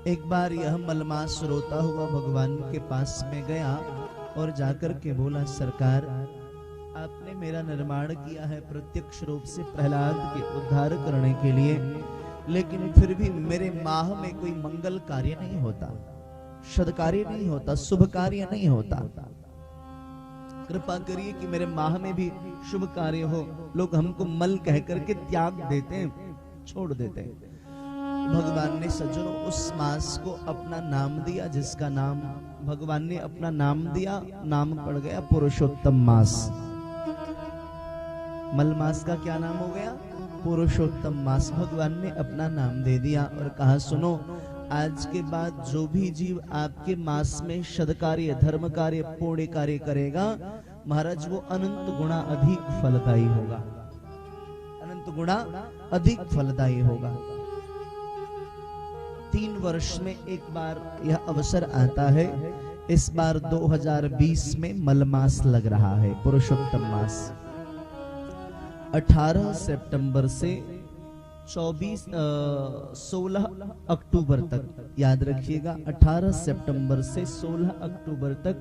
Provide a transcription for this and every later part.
एक बार यह मलमास रोता हुआ भगवान के पास में गया और जाकर के बोला, सरकार आपने मेरा निर्माण किया है प्रत्यक्ष रूप से प्रहलाद के उद्धार करने के लिए, लेकिन फिर भी मेरे माह में कोई मंगल कार्य नहीं होता, सद्कार्य नहीं होता, शुभ कार्य नहीं होता। कृपा करिए कि मेरे माह में भी शुभ कार्य हो। लोग हमको मल कह करके त्याग देते हैं, छोड़ देते हैं। भगवान ने सज्जनों उस मास को अपना नाम दिया, जिसका नाम भगवान ने अपना नाम दिया, नाम पड़ गया पुरुषोत्तम मास। मल मास का क्या नाम हो गया? पुरुषोत्तम मास। भगवान ने अपना नाम दे दिया और कहा, सुनो, आज के बाद जो भी जीव आपके मास में सद्कार्य, धर्म कार्य, पुण्य कार्य करेगा, महाराज वो अनंत गुणा अधिक फलदायी होगा, अनंत गुणा अधिक फलदायी होगा। 3 वर्ष में एक बार यह अवसर आता है। इस बार 2020 में मलमास लग रहा है, पुरुषोत्तम मास। 18 सितंबर से 16 अक्टूबर तक, याद रखिएगा, 18 सितंबर से 16 अक्टूबर तक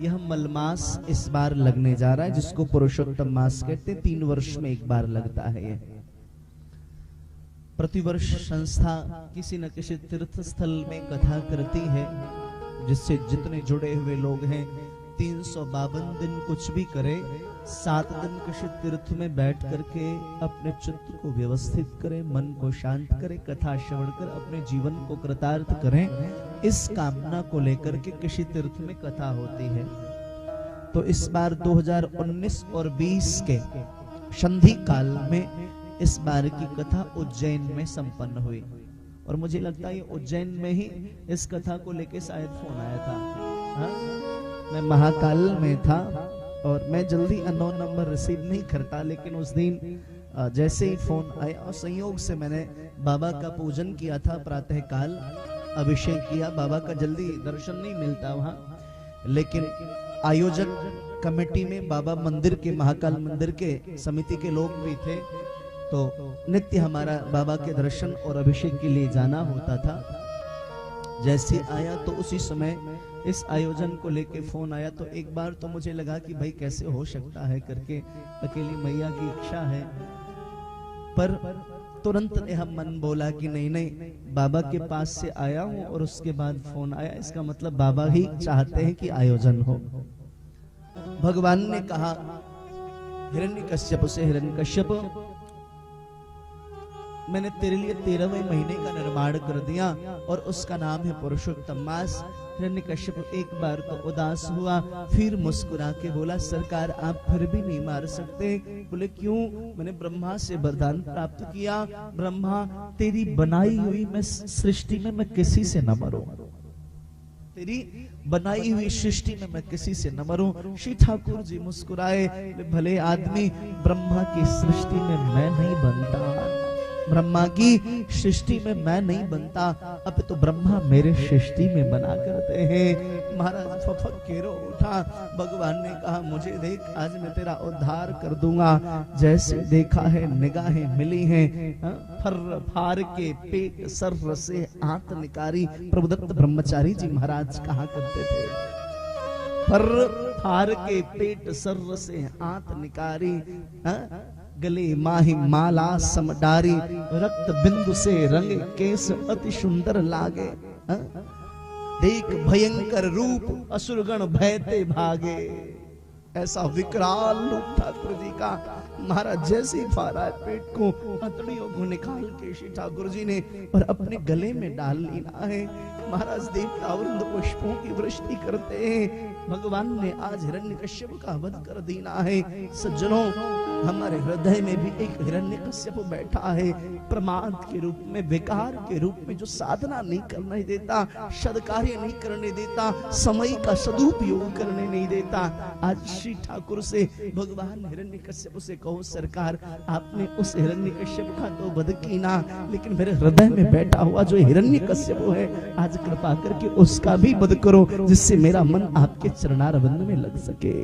यह मलमास इस बार लगने जा रहा है, जिसको पुरुषोत्तम मास कहते हैं। 3 वर्ष में एक बार लगता है यह। प्रतिवर्ष संस्था किसी न किसी तीर्थ स्थल में कथा करती है, जिससे जितने जुड़े हुए लोग हैं 352 दिन कुछ भी करे, 7 दिन किसी तीर्थ में बैठ करके अपने चित्त को व्यवस्थित करें, मन को शांत करें, कथा श्रवण कर अपने जीवन को कृतार्थ करें, इस कामना को लेकर के किसी तीर्थ में कथा होती है। तो इस बार 2019 और 20 के संधि काल में इस बार की कथा उज्जैन में संपन्न हुई, और मुझे लगता है उज्जैन में ही इस कथा को लेके शायद फोन आया था। हाँ? मैं महाकाल में था और मैं जल्दी अननोन नंबर रिसीव नहीं करता, लेकिन उस दिन जैसे ही फोन आया और संयोग से मैंने बाबा का पूजन किया था, प्रातः काल अभिषेक किया। बाबा का जल्दी दर्शन नहीं मिलता वहां, लेकिन आयोजक कमेटी में बाबा मंदिर के, महाकाल मंदिर के समिति के लोग भी थे, तो नित्य हमारा बाबा के दर्शन और अभिषेक के लिए जाना होता था। जैसे आया तो उसी समय इस आयोजन को लेके फोन आया, तो एक बार तो मुझे लगा कि भाई कैसे हो सकता है करके, अकेली मैया की इच्छा है, पर तुरंत यह मन बोला कि नहीं नहीं, बाबा के पास से आया हूं और उसके बाद फोन आया, इसका मतलब बाबा ही चाहते हैं कि आयोजन हो। भगवान ने कहा हिरण्यकश्यप से, हिरण्यकश्यप मैंने तेरे लिए 13वें महीने का निर्माण कर दिया और उसका नाम है पुरुषोत्तम मास। हिरण्यकश्यप एक बार तो उदास हुआ, फिर मुस्कुरा के बोला, सरकार आप फिर भी नहीं मार सकते। बोले क्यों? मैंने ब्रह्मा से वरदान प्राप्त किया, ब्रह्मा तेरी बनाई हुई मैं सृष्टि में मैं किसी से न मरूं, तेरी बनाई हुई सृष्टि में मैं किसी से न मरूं। श्री ठाकुर जी मुस्कुराए, भले आदमी, ब्रह्मा की सृष्टि में मैं नहीं बनता, ब्रह्मा की सृष्टि में मैं नहीं बनता, अब तो ब्रह्मा मेरे सृष्टि में बना करते हैं। महाराज फफकेरो उठा। भगवान ने कहा, मुझे देख, आज मैं तेरा उद्धार कर दूंगा। जैसे देखा है निगाहें मिली हैं, फर फार के पेट सर्र से आंत निकारी। प्रभुदत्त ब्रह्मचारी जी महाराज कहा करते थे, फर फार के पेट सर्र से आंत निकारी, गले माही माला समडारी, रक्त बिंदु से रंगे केस अति सुंदर लागे। देख भयंकर रूप असुरगण भयते भागे। ऐसा विकराल रूप ठाकुर जी का। महाराज जैसे ही फारा पेट को, हथड़ियों को निकाल के श्री ठाकुर जी ने और अपने गले में डाल लेना है। महाराज देवता वृंद पुष्पों की वृष्टि करते हैं। भगवान ने आज हिरण्यकश्यप का वध कर देना है। सज्जनों, हमारे हृदय में भी एक हिरण्यकश्यप बैठा है, प्रमाद के रूप में, विकार के रूप में, जो साधना नहीं करने देता, सद्कार्य नहीं करने देता, समय का सदुपयोग करने नहीं देता। आज श्री ठाकुर से भगवान हिरण्यकश्यप से कहो, सरकार आपने उस हिरण्यकश्यप का तो वध की ना, लेकिन मेरे हृदय में बैठा हुआ जो हिरण्यकश्यप है, आज कृपा करके उसका भी वध करो, जिससे मेरा मन आपके चरणारविंद में लग सके।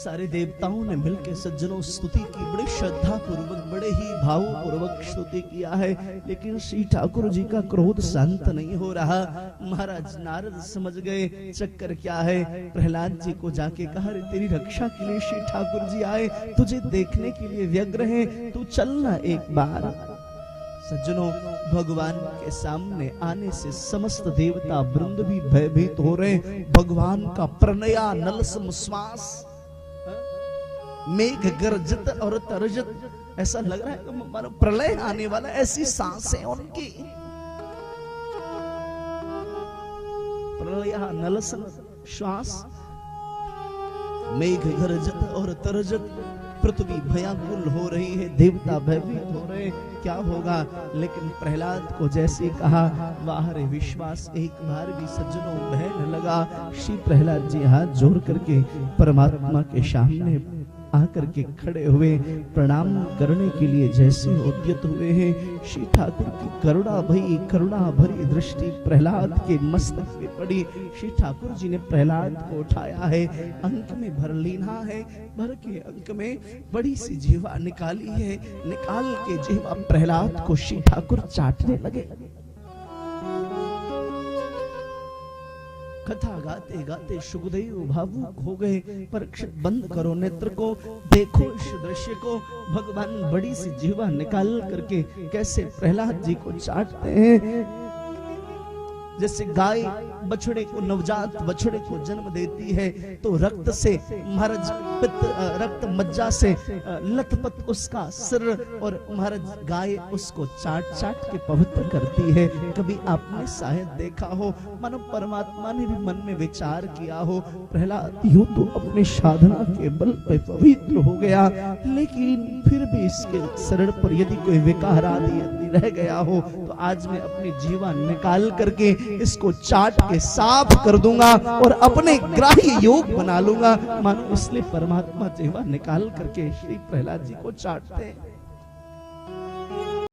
सारे देवताओं ने मिलकर सज्जनों स्तुति की, बड़ी श्रद्धा पूर्वक, बड़े ही भाव पूर्वक स्तुति किया है, लेकिन श्री ठाकुर जी का क्रोध शांत नहीं हो रहा। महाराज नारद समझ गए चक्कर क्या है। प्रहलाद जी को जाके कहा, रे तेरी रक्षा के लिए श्री ठाकुर जी आए, तुझे देखने के लिए व्यग्र हैं, तू चलना एक बार। सज्जनों, भगवान के सामने आने से समस्त देवता वृंद भी भयभीत हो रहे। भगवान का प्रणया नलसम श्वास, मेघ गर्जत और तरजत, ऐसा लग रहा है कि प्रलय आने वाला, ऐसी सांसें उनकी। प्रलया नलसम श्वास, मेघ गर्जत और तरजत, पृथ्वी भयाकुल हो रही है, देवता भयभीत हो रहे, क्या होगा। लेकिन प्रहलाद को जैसे कहा, वाह रे विश्वास, एक बार भी सज्जनों भय न लगा। श्री प्रहलाद जी हाथ जोड़ करके परमात्मा के सामने आकर के खड़े हुए, प्रणाम करने के लिए जैसे उद्यत हुए हैं। श्री ठाकुर की करुणा भरी दृष्टि प्रहलाद के मस्तक पे पड़ी। श्री ठाकुर जी ने प्रहलाद को उठाया है, अंक में भर लेना है, भर के अंक में बड़ी सी जीवा निकाली है, निकाल के जीवा प्रहलाद को श्री ठाकुर चाटने लगे। कथा गाते गाते सुखदेव भावुक हो गए। परीक्षित, बंद करो नेत्र को, देखो इस दृश्य को। भगवान बड़ी सी जीवा निकाल करके कैसे प्रहलाद जी को चाटते हैं। जैसे गाय बछड़े को, नवजात बछड़े को जन्म देती है तो रक्त से, महाराज रक्त मज्जा से लथपथ उसका सिर, और महाराज गाय उसको चाट चाट के पवित्र करती है। कभी आपने शायद देखा हो, मानो परमात्मा ने भी मन में विचार किया हो, प्रहलाद यूं तो अपने साधना के बल पे पवित्र हो गया, लेकिन फिर भी इसके शरण पर यदि कोई विकार आदि रह गया हो तो आज मैं अपनी जीवा निकाल करके इसको चाट के साफ कर दूंगा और अपने ग्राह्य योग बना लूंगा। मानो इसलिए परमात्मा जीवा निकाल करके श्री प्रहलाद जी को चाटते हैं।